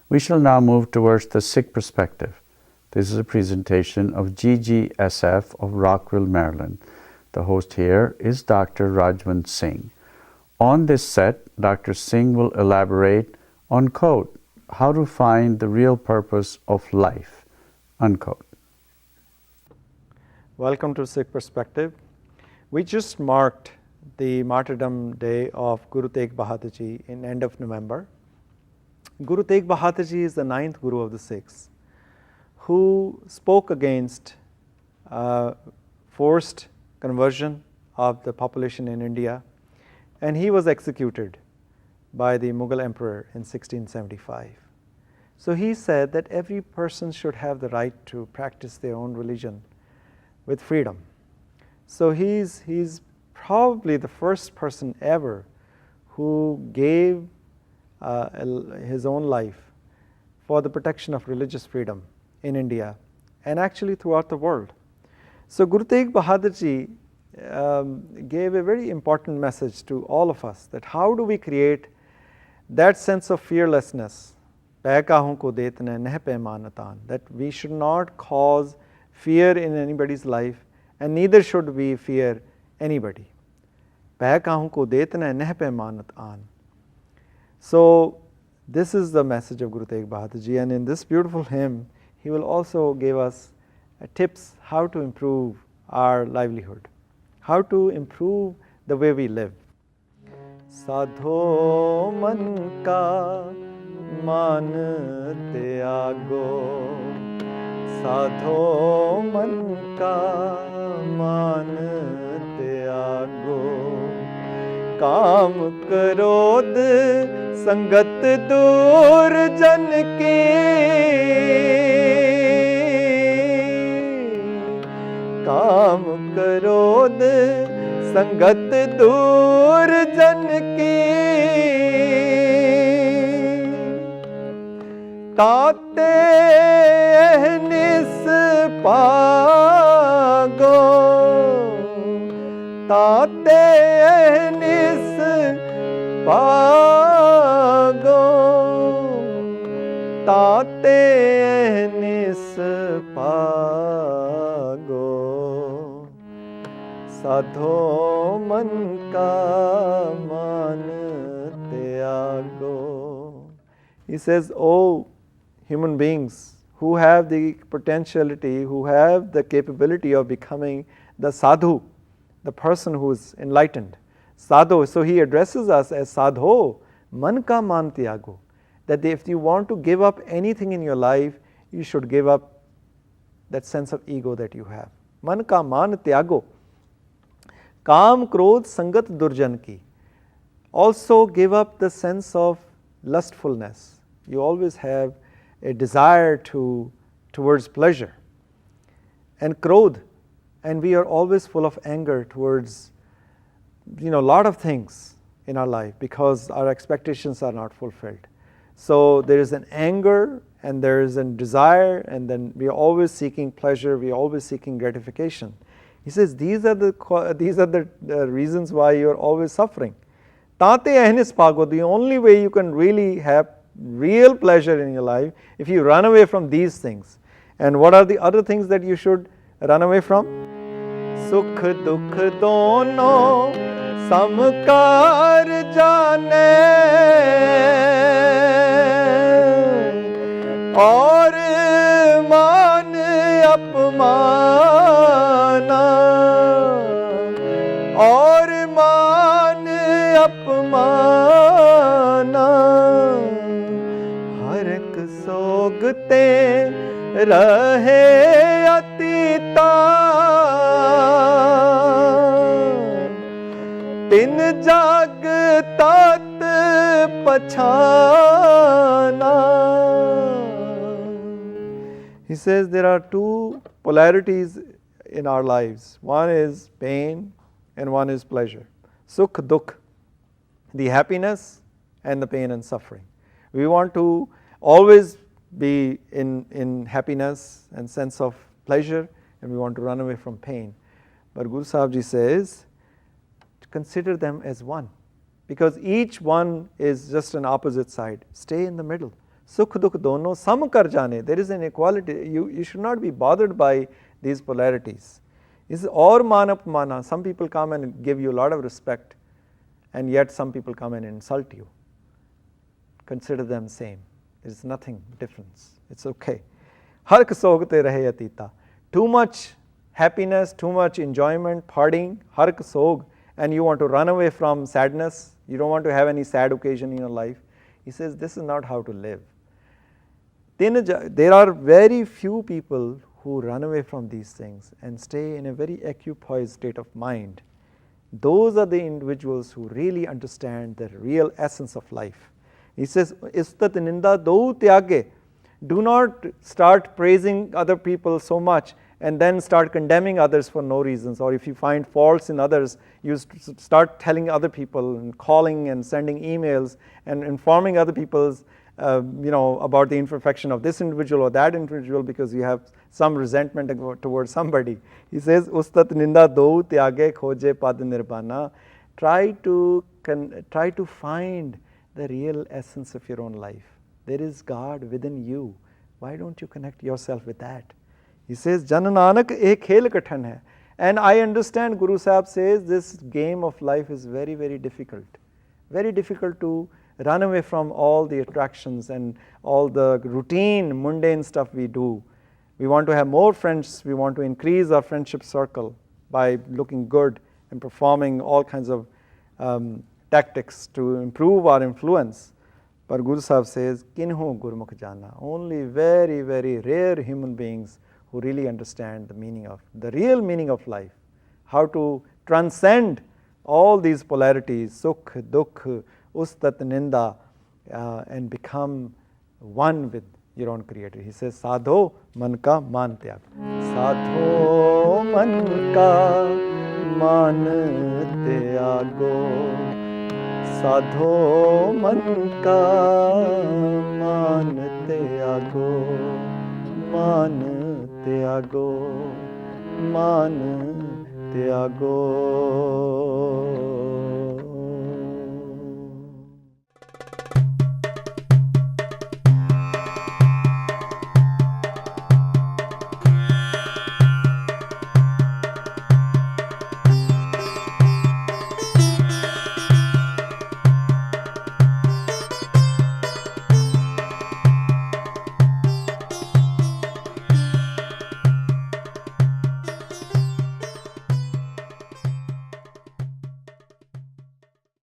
We shall now move towards the Sikh perspective. This is a presentation of GGSF of Rockville, Maryland. The host here is Dr. Rajwant Singh. On this set, Dr. Singh will elaborate on, quote, how to find the real purpose of life, unquote. Welcome to Sikh Perspective. We just marked the martyrdom day of Guru Tegh Bahadur ji in end of November. Guru Tegh Bahadur ji is the 9th Guru of the Sikhs, who spoke against forced conversion of the population in India, and he was executed by the Mughal emperor in 1675. So he said that every person should have the right to practice their own religion with freedom. So he's probably the first person ever who gave his own life for the protection of religious freedom in India and actually throughout the world. So Guru Tegh Bahadur ji gave a very important message to all of us, that how do we create that sense of fearlessness, that we should not cause fear in anybody's life, and neither should we fear anybody. So this is the message of Guru Tegh Bahadur ji, and in this beautiful hymn he will also give us tips how to improve our livelihood, how to improve the way we live. Sadho man ka man tyago, sadho man ka man tyago, काम क्रोध संगत दूर जन की, काम क्रोध संगत दूर जन की, ताते अहनिस पागो, ताते अहनिस पागो, ताते अहनिस पागो, साधो मन का मान त्यागो. He says, oh human beings who have the potentiality, who have the capability of becoming the sadhu, the person who is enlightened. Sadho, so he addresses us as sadho, man ka man tyago, that if you want to give up anything in your life, you should give up that sense of ego that you have. Man ka man tyago, kam krodh sangat durjan ki. Also give up the sense of lustfulness. You always have a desire towards pleasure. And krodh, and we are always full of anger towards a lot of things in our life because our expectations are not fulfilled. So there is an anger and there is a desire, and then we are always seeking pleasure, we are always seeking gratification. He says these are the reasons why you are always suffering. Tate ahnis pago, the only way you can really have real pleasure in your life if you run away from these things. And what are the other things that you should run away from? Sukh dukh dono samkar jane, aur maan apmana, aur maan apmana, har ek sogte rahe atita, tin jag tat pachana. He says there are two polarities in our lives. One is pain and one is pleasure. Sukh dukh, the happiness and the pain and suffering. We want to always be in happiness and sense of pleasure, and we want to run away from pain. But Guru Sahib Ji says, consider them as one, because each one is just an opposite side. Stay in the middle. Sukh dukh dono sam kar jane. There is an equality. You should not be bothered by these polarities. This is or man apmana. Some people come and give you a lot of respect, and yet some people come and insult you. Consider them same. There is nothing difference. It's okay. Hark sog te rahe atita. Too much happiness, too much enjoyment, partying, hark sog, and you want to run away from sadness. You don't want to have any sad occasion in your life. He says this is not how to live. There are very few people who run away from these things and stay in a very equipoised state of mind. Those are the individuals who really understand the real essence of life. He says, Istat ninda do tyage. Do not start praising other people so much and then start condemning others for no reasons. Or if you find faults in others, you start telling other people and calling and sending emails and informing other people's about the imperfection of this individual or that individual because you have some resentment towards somebody. He says, Ustat ninda do tyage khoje pad nirbana. Try to find the real essence of your own life. There is God within you. Why don't you connect yourself with that? He says, Jan Nanak ek khel kathan hai. And I understand Guru Sahib says this game of life is very, very difficult. Very difficult to run away from all the attractions and all the routine, mundane stuff we do. We want to have more friends. We want to increase our friendship circle by looking good and performing all kinds of tactics to improve our influence. But Guru Sahib says, Kinho Gurmukh Jana. Only very, very rare human beings who really understand the real meaning of life. How to transcend all these polarities, sukh, dukh, ustat, ninda, and become one with your own Creator. He says, Sadho man ka man tyag. Sadho man ka man tyago. Sadho man ka man tyago. Man tyago. Man tyago.